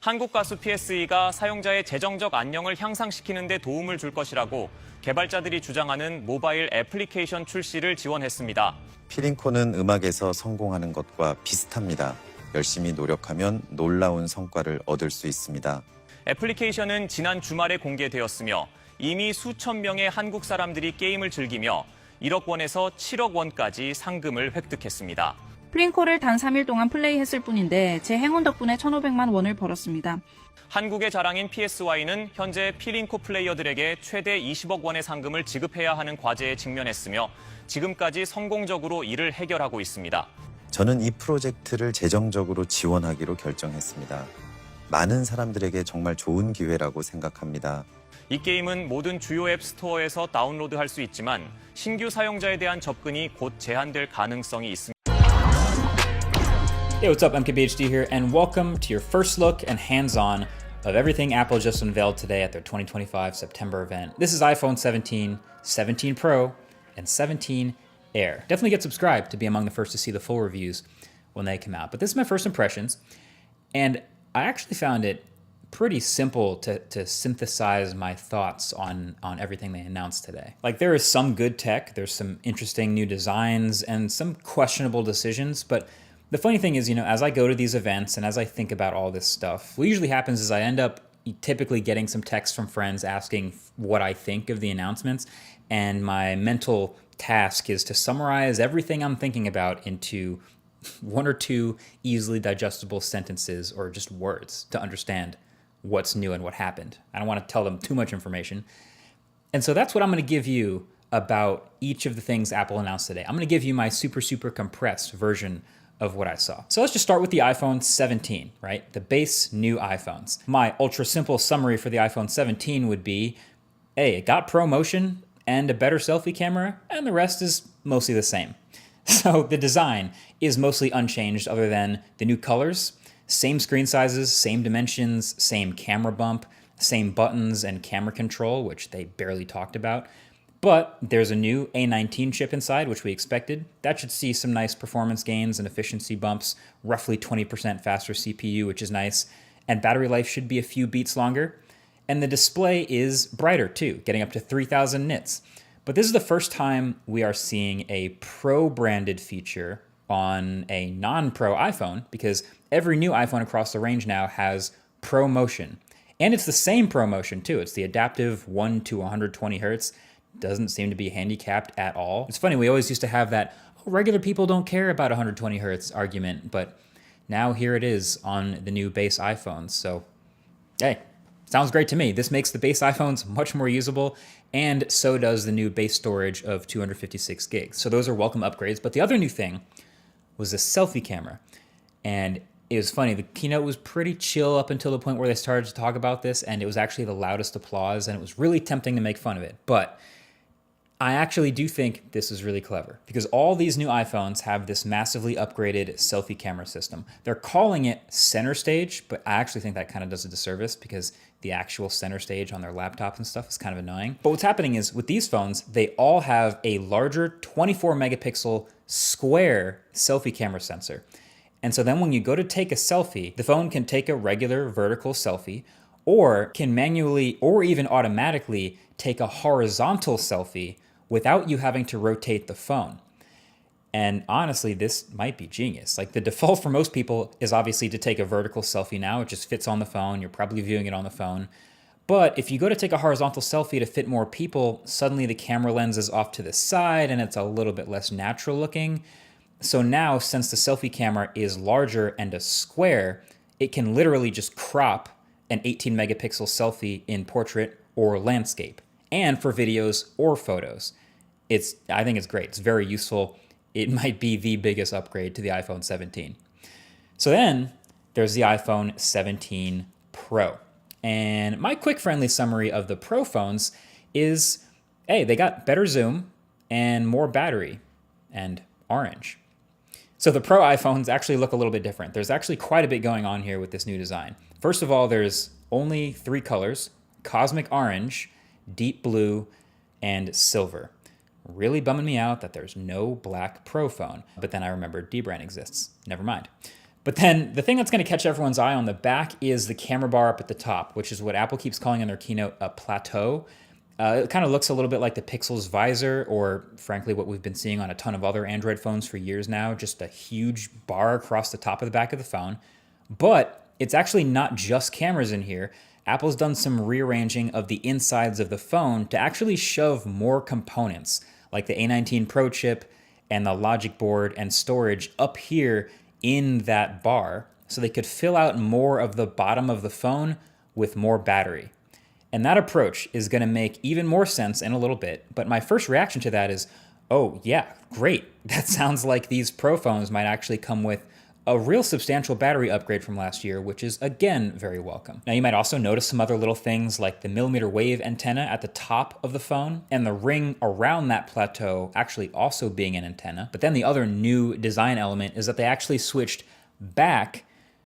한국 가수 PSE가 사용자의 재정적 안녕을 향상시키는 데 도움을 줄 것이라고 개발자들이 주장하는 모바일 애플리케이션 출시를 지원했습니다. 피링코는 음악에서 성공하는 것과 비슷합니다. 열심히 노력하면 놀라운 성과를 얻을 수 있습니다. 애플리케이션은 지난 주말에 공개되었으며 이미 수천 명의 한국 사람들이 게임을 즐기며 1억 원에서 7억 원까지 상금을 획득했습니다. 플링코를 단 3일 동안 플레이했을 뿐인데 제 행운 덕분에 1,500만 원을 벌었습니다. 한국의 자랑인 PSY는 현재 피링코 플레이어들에게 최대 20억 원의 상금을 지급해야 하는 과제에 직면했으며 지금까지 성공적으로 이를 해결하고 있습니다. 저는 이 프로젝트를 재정적으로 지원하기로 결정했습니다. 많은 사람들에게 정말 좋은 기회라고 생각합니다. 이 게임은 모든 주요 앱 스토어에서 다운로드할 수 있지만 신규 사용자에 대한 접근이 곧 제한될 가능성이 있습니다. Hey, what's up? MKBHD here, and welcome to your first look and hands-on of everything Apple just unveiled today at their 2025 September event. This is iPhone 17, 17 Pro, and 17 Air. Definitely get subscribed to be among the first to see the full reviews when they come out. But this is my first impressions, and I actually found it pretty simple to synthesize my thoughts on everything they announced today. Like, there is some good tech, there's some interesting new designs, and some questionable decisions, but the funny thing is, as I go to these events and as I think about all this stuff, what usually happens is I end up typically getting some texts from friends asking what I think of the announcements, and my mental task is to summarize everything I'm thinking about into one or two easily digestible sentences or just words to understand what's new and what happened. I don't want to tell them too much information. And so that's what I'm going to give you about each of the things Apple announced today. I'm going to give you my super compressed version of what I saw. So let's just start with the iPhone 17, right? The base new iPhones. My ultra simple summary for the iPhone 17 would be, hey, it got ProMotion and a better selfie camera, and the rest is mostly the same. So the design is mostly unchanged other than the new colors, same screen sizes, same dimensions, same camera bump, same buttons and camera control, which they barely talked about. But there's a new A19 chip inside, which we expected. That should see some nice performance gains and efficiency bumps, roughly 20% faster CPU, which is nice. And battery life should be a few beats longer. And the display is brighter too, getting up to 3,000 nits. But this is the first time we are seeing a Pro-branded feature on a non-Pro iPhone, because every new iPhone across the range now has ProMotion. And it's the same ProMotion too. It's the adaptive 1 to 120 hertz. Doesn't seem to be handicapped at all. It's funny, we always used to have that, regular people don't care about 120 hertz argument, but now here it is on the new base iPhones. So, hey, sounds great to me. This makes the base iPhones much more usable, and so does the new base storage of 256 gigs. So those are welcome upgrades. But the other new thing was the selfie camera. And it was funny, the keynote was pretty chill up until the point where they started to talk about this, and it was actually the loudest applause, and it was really tempting to make fun of it. But I actually do think this is really clever, because all these new iPhones have this massively upgraded selfie camera system. They're calling it center stage, but I actually think that kind of does a disservice, because the actual center stage on their laptops and stuff is kind of annoying. But what's happening is with these phones, they all have a larger 24 megapixel square selfie camera sensor. And so then when you go to take a selfie, the phone can take a regular vertical selfie, or can manually or even automatically take a horizontal selfie without you having to rotate the phone. And honestly, this might be genius. Like, the default for most people is obviously to take a vertical selfie now. It just fits on the phone. You're probably viewing it on the phone. But if you go to take a horizontal selfie to fit more people, suddenly the camera lens is off to the side and it's a little bit less natural looking. So now, since the selfie camera is larger and a square, it can literally just crop an 18 megapixel selfie in portrait or landscape, and for videos or photos. I think it's great. It's very useful. It might be the biggest upgrade to the iPhone 17. So then there's the iPhone 17 Pro. And my quick friendly summary of the Pro phones is, hey, they got better zoom and more battery and orange. So the Pro iPhones actually look a little bit different. There's actually quite a bit going on here with this new design. First of all, there's only 3 colors: cosmic orange, deep blue, and silver. Really bumming me out that there's no black Pro phone. But then I remembered dbrand exists. Never mind. But then the thing that's going to catch everyone's eye on the back is the camera bar up at the top, which is what Apple keeps calling in their keynote a plateau. It kind of looks a little bit like the Pixel's visor, or frankly, what we've been seeing on a ton of other Android phones for years now, just a huge bar across the top of the back of the phone. But it's actually not just cameras in here. Apple's done some rearranging of the insides of the phone to actually shove more components, like the A19 Pro chip and the logic board and storage up here in that bar, so they could fill out more of the bottom of the phone with more battery. And that approach is going to make even more sense in a little bit. But my first reaction to that is, oh yeah, great. That sounds like these Pro phones might actually come with a real substantial battery upgrade from last year, which is again very welcome. Now you might also notice some other little things like the millimeter wave antenna at the top of the phone and the ring around that plateau actually also being an antenna. But then the other new design element is that they actually switched back